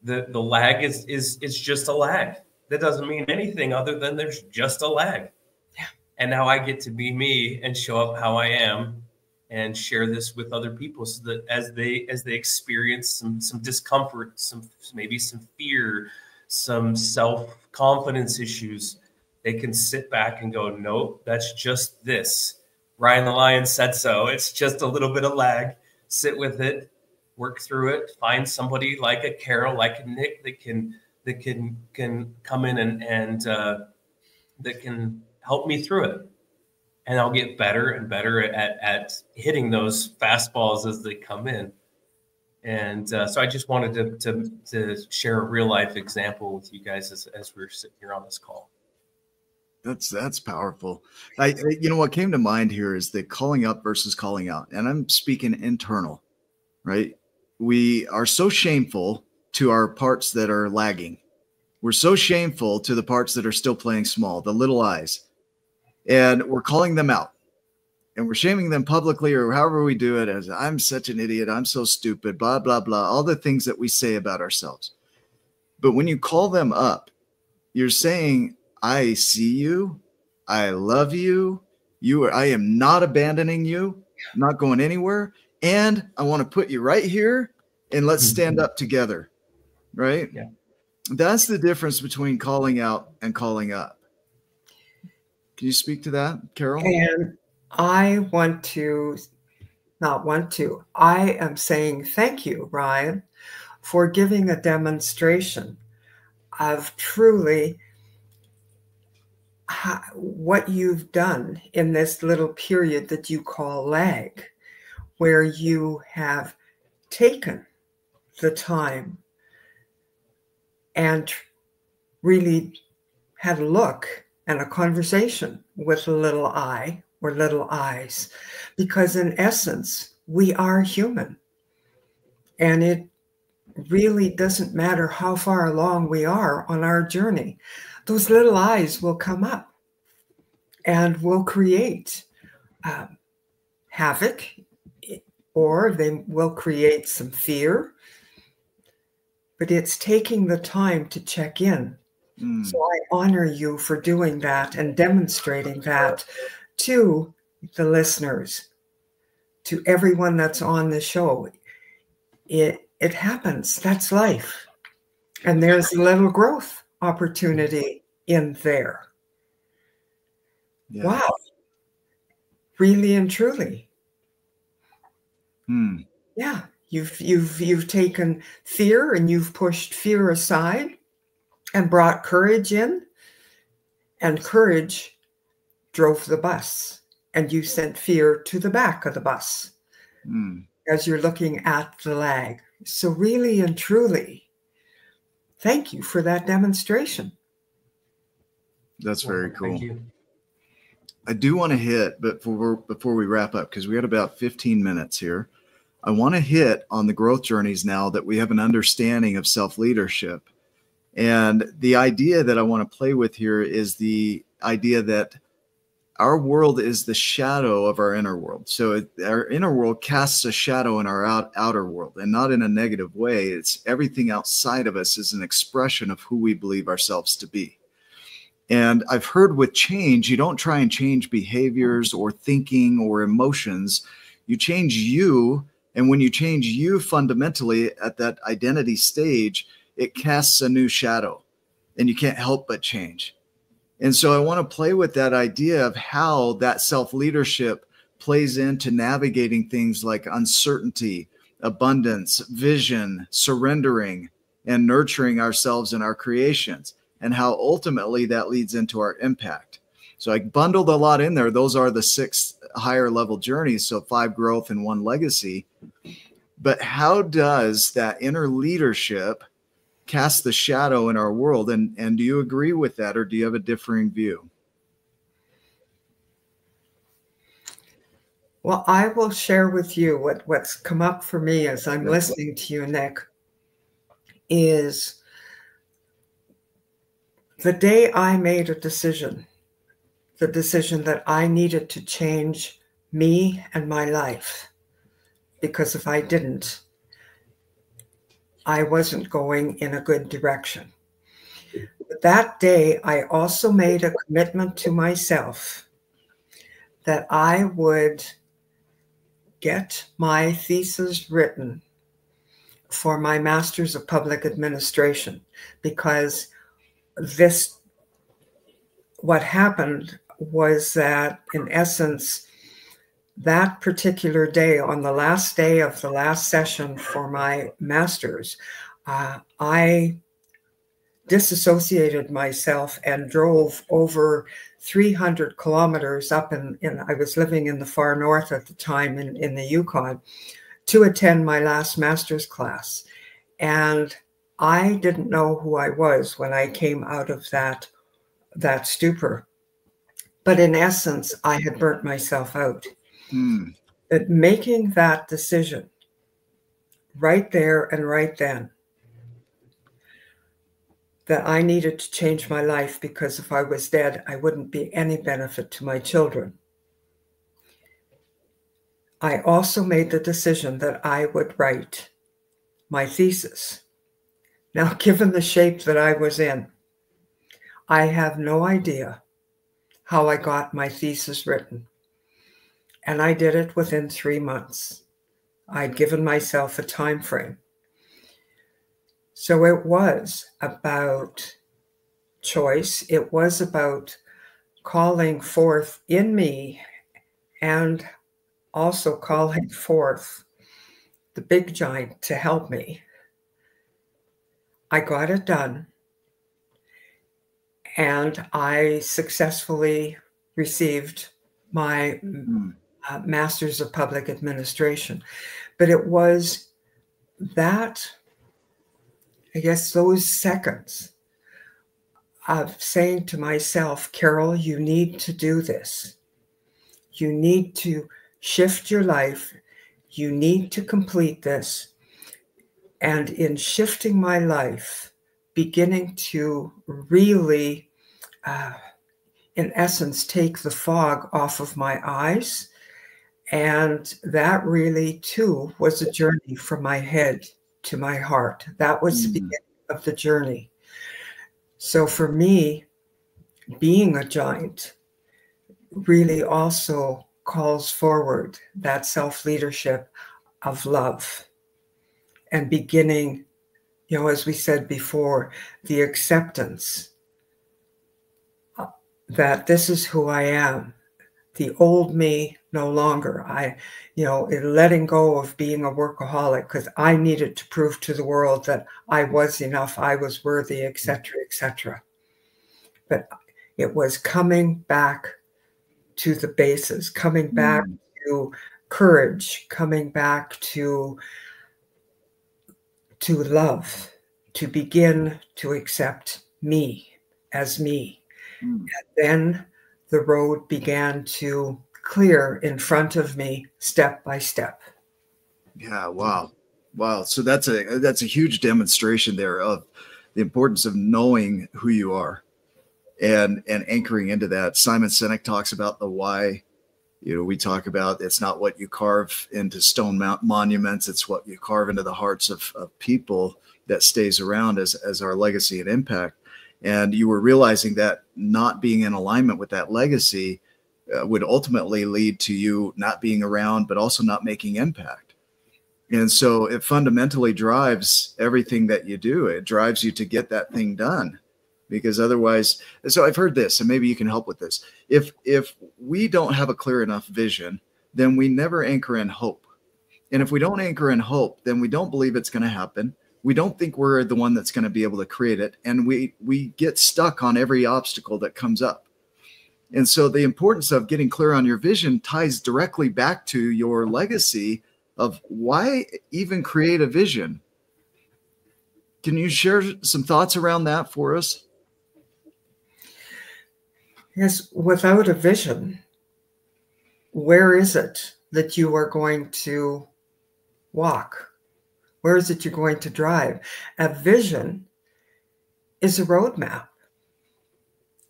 The lag is just a lag. That doesn't mean anything other than there's just a lag. Yeah. And now I get to be me and show up how I am and share this with other people so that as they experience some discomfort, maybe some fear, some self-confidence issues, they can sit back and go, nope, that's just this. Ryan the Lion said so. It's just a little bit of lag. Sit with it, work through it, find somebody like a Carol, like a Nick that can come in and that can help me through it. And I'll get better and better at hitting those fastballs as they come in. And so I just wanted to share a real life example with you guys as we're sitting here on this call. That's powerful. What came to mind here is the calling up versus calling out. And I'm speaking internal, right? We are so shameful to our parts that are lagging. We're so shameful to the parts that are still playing small, the little eyes, and we're calling them out and we're shaming them publicly or however we do it as I'm such an idiot. I'm so stupid, blah, blah, blah, all the things that we say about ourselves. But when you call them up, you're saying, I see you. I love you. I am not abandoning you. I'm not going anywhere. And I want to put you right here and let's stand up together. Right? Yeah. That's the difference between calling out and calling up. Can you speak to that, Carol? And I am saying thank you, Ryan, for giving a demonstration of truly what you've done in this little period that you call lag, where you have taken the time and really had a look and a conversation with a little I or little eyes, because in essence, we are human. And it really doesn't matter how far along we are on our journey. Those little eyes will come up and will create havoc, or they will create some fear. But it's taking the time to check in. So I honor you for doing that and demonstrating that to the listeners, to everyone that's on the show. It happens. That's life. And there's a little growth opportunity in there. Yeah. Wow. Really and truly. Yeah. You've taken fear and you've pushed fear aside and brought courage in, and courage drove the bus, and you sent fear to the back of the bus as you're looking at the lag. So really and truly, thank you for that demonstration. That's very cool. Thank you. I do want to hit, but before we wrap up, because we got about 15 minutes here, I want to hit on the growth journeys now that we have an understanding of self-leadership. And the idea that I want to play with here is the idea that our world is the shadow of our inner world. So our inner world casts a shadow in our outer world, and not in a negative way. It's everything outside of us is an expression of who we believe ourselves to be. And I've heard with change, you don't try and change behaviors or thinking or emotions. You change you. And when you change you fundamentally at that identity stage, it casts a new shadow and you can't help but change. And so I want to play with that idea of how that self-leadership plays into navigating things like uncertainty, abundance, vision, surrendering, and nurturing ourselves and our creations, and how ultimately that leads into our impact. So I bundled a lot in there. Those are the 6 higher level journeys. So 5 growth and 1 legacy. But how does that inner leadership cast the shadow in our world? And do you agree with that, or do you have a differing view? Well, I will share with you what's come up for me as I'm listening to you, Nick, is the day I made a decision, the decision that I needed to change me and my life, because if I didn't, I wasn't going in a good direction. But that day, I also made a commitment to myself that I would get my thesis written for my Master's of Public Administration, because what happened was that, in essence, that particular day, on the last day of the last session for my master's, I disassociated myself and drove over 300 kilometers up I was living in the far north at the time in the Yukon, to attend my last master's class. And I didn't know who I was when I came out of that stupor. But in essence, I had burnt myself out. That making that decision right there and right then, that I needed to change my life, because if I was dead, I wouldn't be any benefit to my children. I also made the decision that I would write my thesis. Now, given the shape that I was in, I have no idea how I got my thesis written. And I did it within 3 months. I'd given myself a time frame. So it was about choice. It was about calling forth in me, and also calling forth the big giant to help me. I got it done, and I successfully received my Master's of Public Administration. But it was that, I guess, those seconds of saying to myself, Carol, you need to do this. You need to shift your life. You need to complete this. And in shifting my life, beginning to really, in essence, take the fog off of my eyes. And that really, too, was a journey from my head to my heart. That was the beginning of the journey. So for me, being a giant really also calls forward that self-leadership of love, and beginning, as we said before, the acceptance that this is who I am. The old me no longer. Letting go of being a workaholic, because I needed to prove to the world that I was enough, I was worthy, etc., etc. But it was coming back to the bases, coming back to courage, coming back to love, to begin to accept me as me. And then the road began to clear in front of me, step by step. Yeah, wow. So that's a huge demonstration there of the importance of knowing who you are and anchoring into that. Simon Sinek talks about the why. We talk about it's not what you carve into stone monuments, it's what you carve into the hearts of people that stays around as our legacy and impact. And you were realizing that not being in alignment with that legacy would ultimately lead to you not being around, but also not making impact. And so it fundamentally drives everything that you do. It drives you to get that thing done, because otherwise, so I've heard this, and maybe you can help with this. If we don't have a clear enough vision, then we never anchor in hope. And if we don't anchor in hope, then we don't believe it's going to happen. we don't think we're the one that's going to be able to create it. And we get stuck on every obstacle that comes up. And so the importance of getting clear on your vision ties directly back to your legacy of why even create a vision. Can you share some thoughts around that for us? Yes, without a vision, where is it that you are going to walk? Where is it you're going to drive? A vision is a roadmap.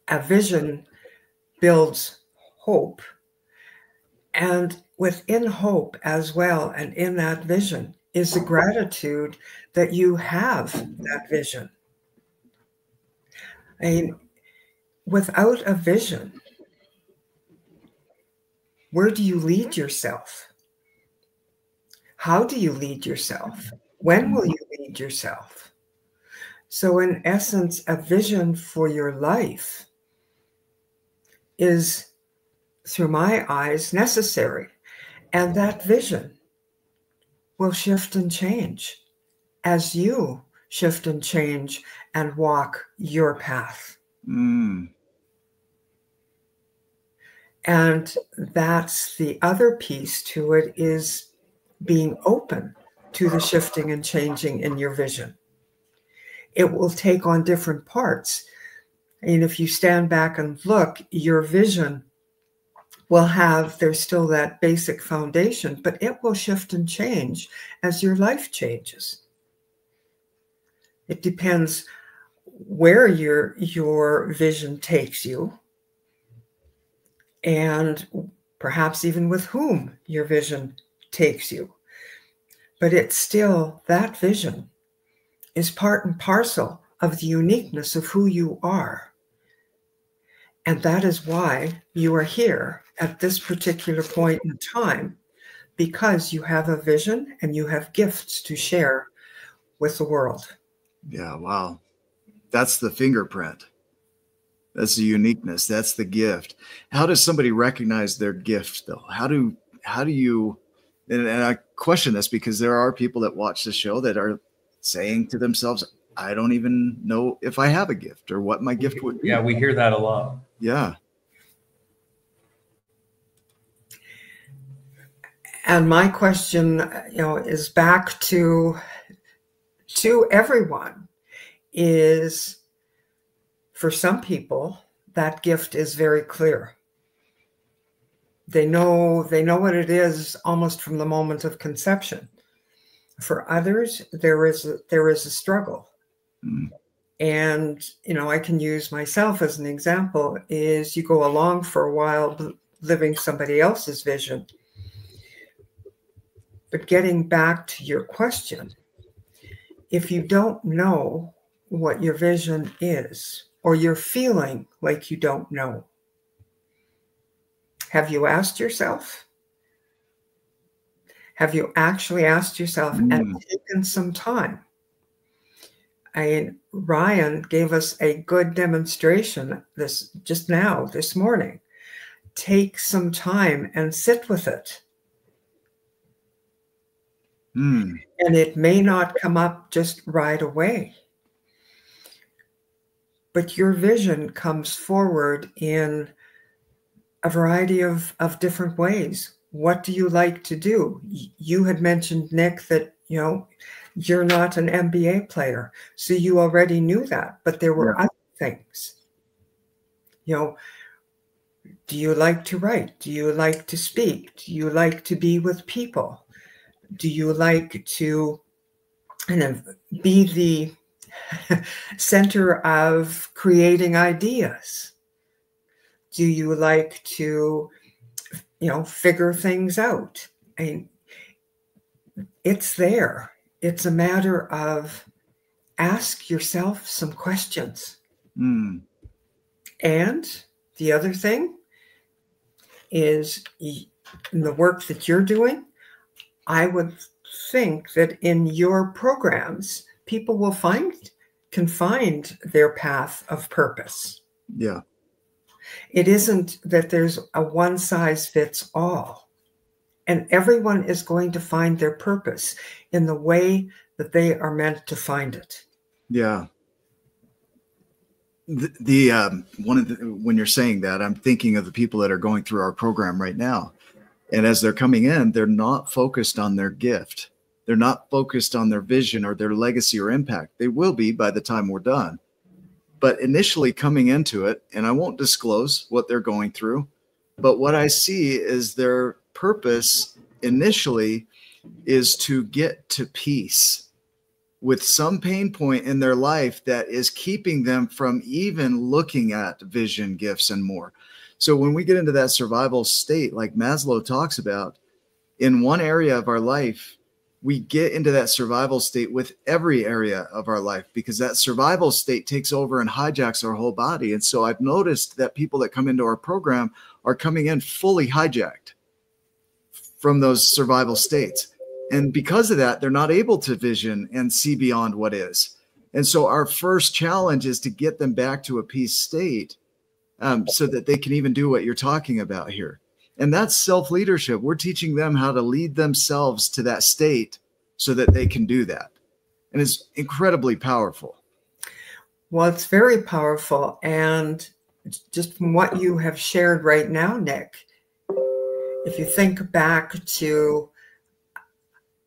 A vision builds hope. And within hope as well, and in that vision, is the gratitude that you have that vision. I mean, without a vision, where do you lead yourself? How do you lead yourself? When will you lead yourself? So in essence, a vision for your life is, through my eyes, necessary. And that vision will shift and change as you shift and change and walk your path. Mm. And that's the other piece to it, is being open to the shifting and changing in your vision. It will take on different parts. And if you stand back and look, your vision will have, there's still that basic foundation, but it will shift and change as your life changes. It depends where your vision takes you, and perhaps even with whom your vision takes you. But it's still, that vision is part and parcel of the uniqueness of who you are. And that is why you are here at this particular point in time, because you have a vision and you have gifts to share with the world. Yeah, wow. That's the fingerprint. That's the uniqueness. That's the gift. How does somebody recognize their gift, though? How do you, and I question this because there are people that watch the show that are saying to themselves, I don't even know if I have a gift or what my gift would be. Yeah, we hear that a lot. Yeah. And my question, is back to everyone, is, for some people, that gift is very clear. They know what it is almost from the moment of conception. For others, there is a struggle. Mm. And, I can use myself as an example, is you go along for a while living somebody else's vision. But getting back to your question, if you don't know what your vision is, or you're feeling like you don't know, have you asked yourself? Have you actually asked yourself and taken some time? Ryan gave us a good demonstration this morning. Take some time and sit with it. Mm. And it may not come up just right away. But your vision comes forward in a variety of different ways. What do you like to do? You had mentioned, Nick, that, you're not an NBA player, so you already knew that, but there were other things. Do you like to write? Do you like to speak? Do you like to be with people? Do you like to be the center of creating ideas? Do you like to, figure things out? It's there. It's a matter of ask yourself some questions. Mm. And the other thing is, in the work that you're doing, I would think that in your programs, people can find their path of purpose. Yeah. It isn't that there's a one size fits all. And everyone is going to find their purpose in the way that they are meant to find it. Yeah. When you're saying that, I'm thinking of the people that are going through our program right now. And as they're coming in, they're not focused on their gift. They're not focused on their vision or their legacy or impact. They will be by the time we're done. But initially coming into it, and I won't disclose what they're going through, but what I see is their purpose initially is to get to peace with some pain point in their life that is keeping them from even looking at vision, gifts, and more. So when we get into that survival state, like Maslow talks about, in one area of our life, we get into that survival state with every area of our life, because that survival state takes over and hijacks our whole body. And so I've noticed that people that come into our program are coming in fully hijacked from those survival states. And because of that, they're not able to vision and see beyond what is. And so our first challenge is to get them back to a peace state, so that they can even do what you're talking about here. And that's self-leadership. We're teaching them how to lead themselves to that state so that they can do that. And it's incredibly powerful. Well, it's very powerful. And just from what you have shared right now, Nick, if you think back to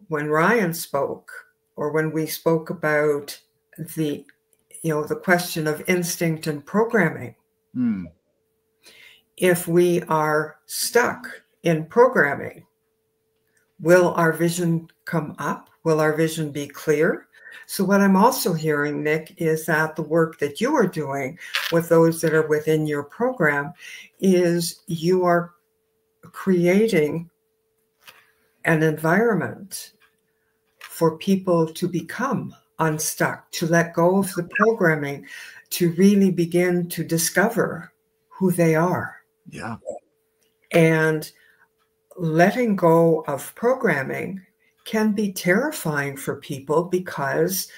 when Ryan spoke, or when we spoke about the question of instinct and programming, if we are stuck in programming, will our vision come up? Will our vision be clear? So what I'm also hearing, Nick, is that the work that you are doing with those that are within your program is you are creating an environment for people to become unstuck, to let go of the programming, to really begin to discover who they are. Yeah. And letting go of programming can be terrifying for people because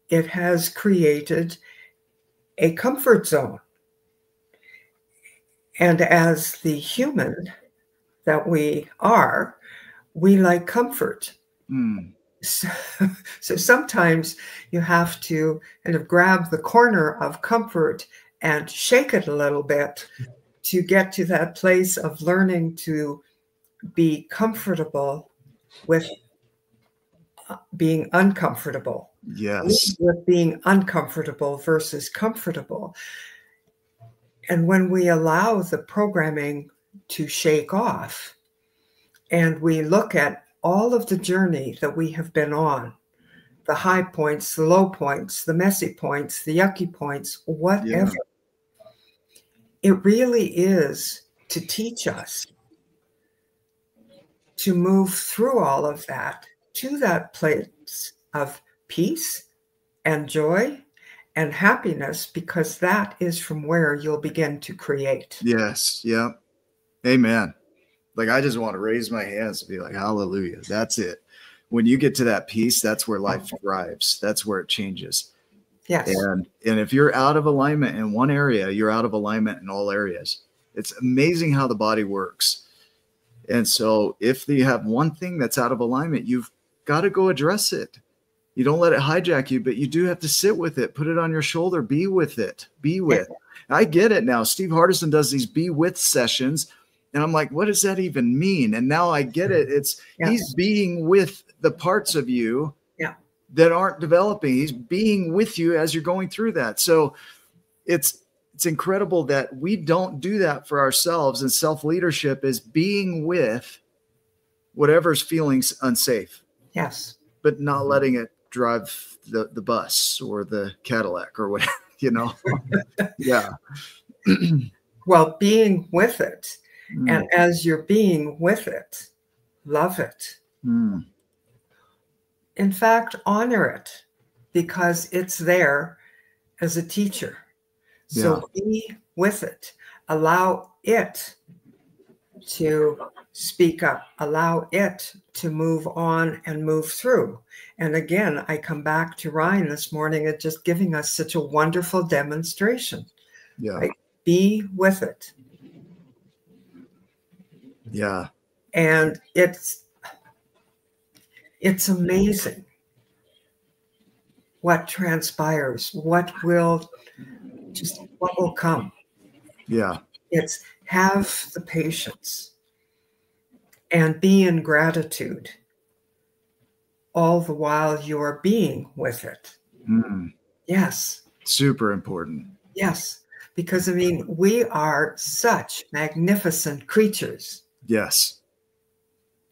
it has created a comfort zone. And as the human that we are, we like comfort. So sometimes you have to kind of grab the corner of comfort and shake it a little bit to get to that place of learning to be comfortable with being uncomfortable. Yes. With being uncomfortable versus comfortable. And when we allow the programming to shake off and we look at all of the journey that we have been on, the high points, the low points, the messy points, the yucky points, whatever, it really is to teach us to move through all of that to that place of peace and joy and happiness, because that is from where you'll begin to create. Yes. Yeah. Amen. Like, I just want to raise my hands and be like, hallelujah. That's it. When you get to that peace, that's where life thrives. That's where it changes. Yes. And if you're out of alignment in one area, you're out of alignment in all areas. It's amazing how the body works. And so if you have one thing that's out of alignment, you've got to go address it. You don't let it hijack you, but you do have to sit with it, put it on your shoulder, be with it, be with. I get it now. Steve Hardison does these be with sessions. And I'm like, what does that even mean? And now I get it. It's he's being with the parts of you that aren't developing. He's being with you as you're going through that. So it's incredible that we don't do that for ourselves. And self-leadership is being with whatever's feeling unsafe. Yes. But not letting it drive the bus or the Cadillac or whatever, Yeah. Well, being with it. And as you're being with it, love it. In fact, honor it, because it's there as a teacher. So be with it. Allow it to speak up. Allow it to move on and move through. And again, I come back to Ryan this morning at just giving us such a wonderful demonstration. Yeah. Right? Be with it. Yeah. And it's amazing what transpires, what will come. Yeah. It's have the patience and be in gratitude all the while you're being with it. Mm. Yes. Super important. Yes. Because, I mean, we are such magnificent creatures. Yes.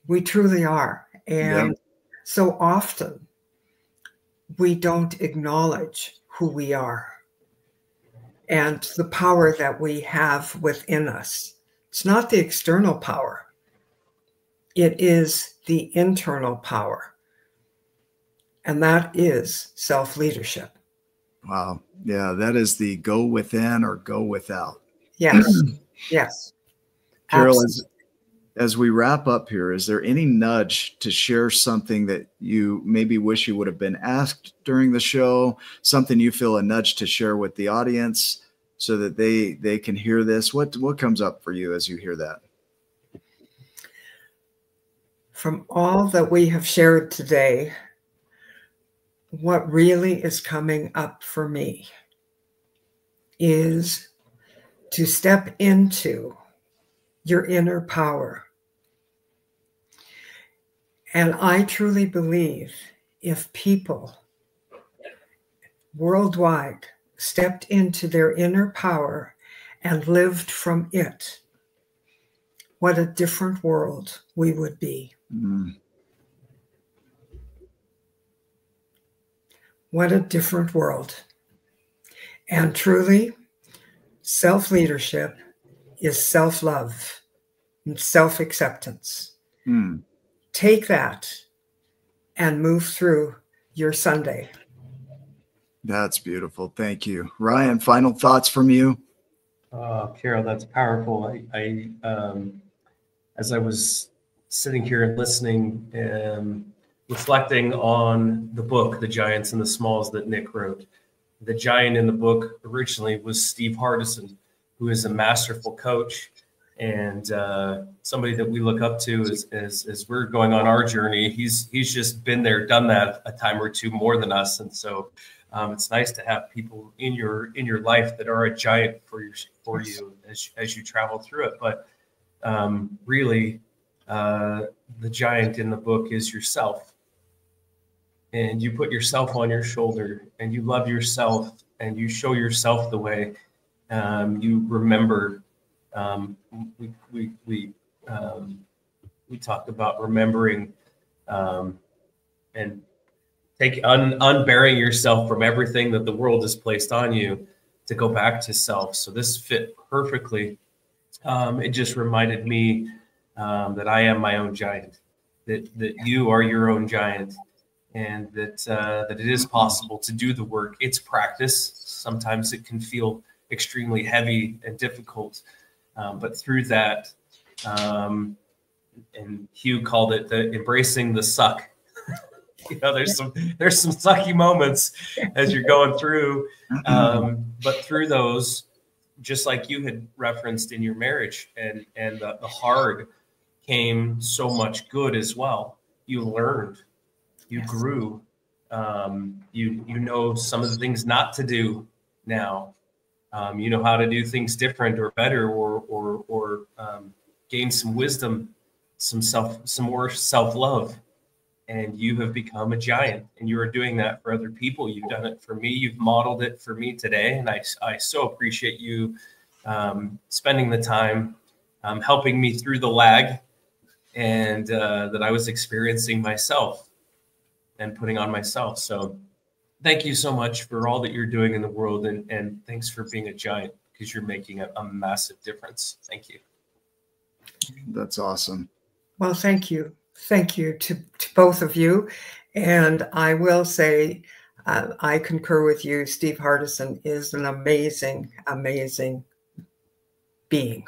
We truly are. And Yep. so often we don't acknowledge who we are and the power that we have within us. It's not the external power. It is the internal power. And that is self-leadership. Wow. Yeah, that is the go within or go without. Yes. Yes. Carol, as we wrap up here, is there any nudge to share something that you maybe wish you would have been asked during the show, something you feel a nudge to share with the audience so that they can hear this? What comes up for you as you hear that? From all that we have shared today, what really is coming up for me is to step into your inner power. And I truly believe if people worldwide stepped into their inner power and lived from it, what a different world we would be. Mm. What a different world. And truly, self-leadership is self-love and self-acceptance. Mm. Take that and move through your Sunday. That's beautiful. Thank you. Ryan, final thoughts from you? Carol, that's powerful. I as I was sitting here and listening and reflecting on the book, The Giants and the Smalls, that Nick wrote. The giant in the book originally was Steve Hardison, who is a masterful coach and somebody that we look up to as we're going on our journey. He's just been there, done that a time or two more than us, and so it's nice to have people in your life that are a giant for you as you travel through it. But really, the giant in the book is yourself. And you put yourself on your shoulder and you love yourself and you show yourself the way. You remember, we talked about remembering and unbearing yourself from everything that the world has placed on you to go back to self. So this fit perfectly. It just reminded me that I am my own giant, that you are your own giant. And that it is possible to do the work. It's practice. Sometimes it can feel extremely heavy and difficult, but through that, and Hugh called it embracing the suck. There's some sucky moments as you're going through, but through those, just like you had referenced in your marriage, and the hard came so much good as well. You learned. You grew. You know some of the things not to do now. You know how to do things different or better, or gain some wisdom, some more self-love. And you have become a giant, and you are doing that for other people. You've done it for me. You've modeled it for me today, and I so appreciate you spending the time helping me through the lag and that I was experiencing myself and putting on myself. So thank you so much for all that you're doing in the world. And thanks for being a giant, because you're making a massive difference. Thank you. That's awesome. Well, thank you. Thank you to both of you. And I will say, I concur with you. Steve Hardison is an amazing, amazing being.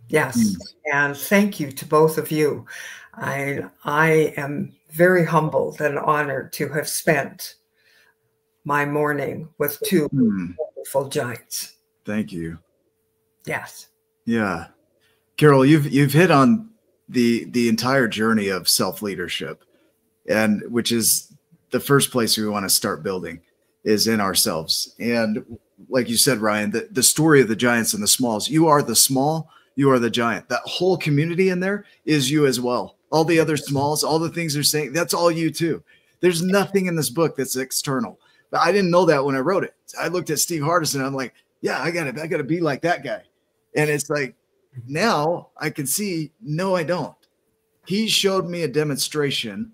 Yes. And thank you to both of you. I am very humbled and honored to have spent my morning with two wonderful giants. Thank you. Yes. Yeah. Carol, you've hit on the entire journey of self-leadership, and which is the first place we want to start building is in ourselves. And like you said, Ryan, the story of the giants and the smalls, you are the small, you are the giant. That whole community in there is you as well. All the other smalls, all the things they're saying, that's all you too. There's nothing in this book that's external. But I didn't know that when I wrote it. I looked at Steve Hardison and I'm like, yeah, I gotta be like that guy. And it's like, now I can see, no, I don't. He showed me a demonstration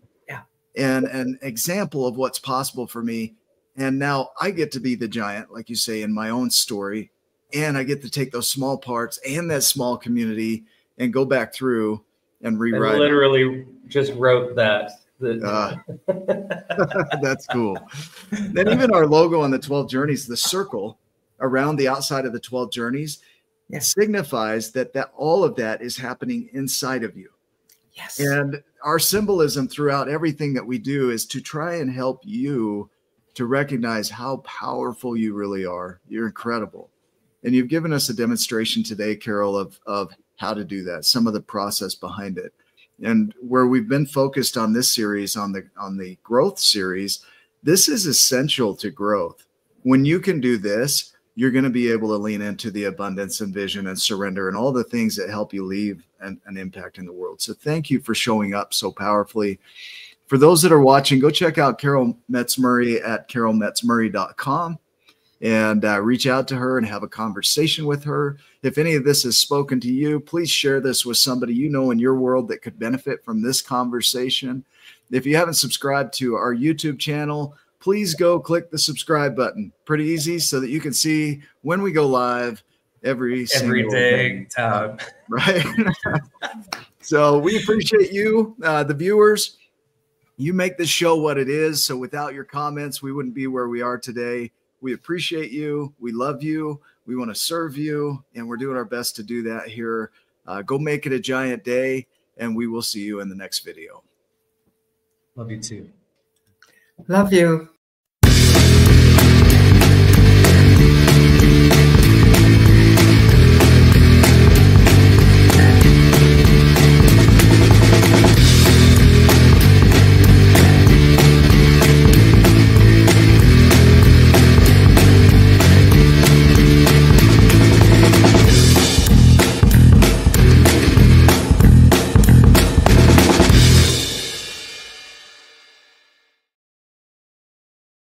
and an example of what's possible for me. And now I get to be the giant, like you say, in my own story. And I get to take those small parts and that small community and go back through and rewrite. I literally just wrote that. That's cool. Then even our logo on the 12 journeys, the circle around the outside of the 12 journeys, signifies that all of that is happening inside of you. Yes. And our symbolism throughout everything that we do is to try and help you to recognize how powerful you really are. You're incredible. And you've given us a demonstration today, Carol, of how to do that, some of the process behind it. And where we've been focused on this series, on the growth series, this is essential to growth. When you can do this, you're going to be able to lean into the abundance and vision and surrender and all the things that help you leave an impact in the world. So thank you for showing up so powerfully. For those that are watching, go check out Carol Metz Murray at carolmetzmurray.com and reach out to her and have a conversation with her. If any of this has spoken to you, please share this with somebody you know in your world that could benefit from this conversation. If you haven't subscribed to our YouTube channel, please go click the subscribe button. Pretty easy, so that you can see when we go live every day. Right? So we appreciate you, the viewers. You make this show what it is. So without your comments, we wouldn't be where we are today. We appreciate you. We love you. We want to serve you. And we're doing our best to do that here. Go make it a giant day. And we will see you in the next video. Love you too. Love you.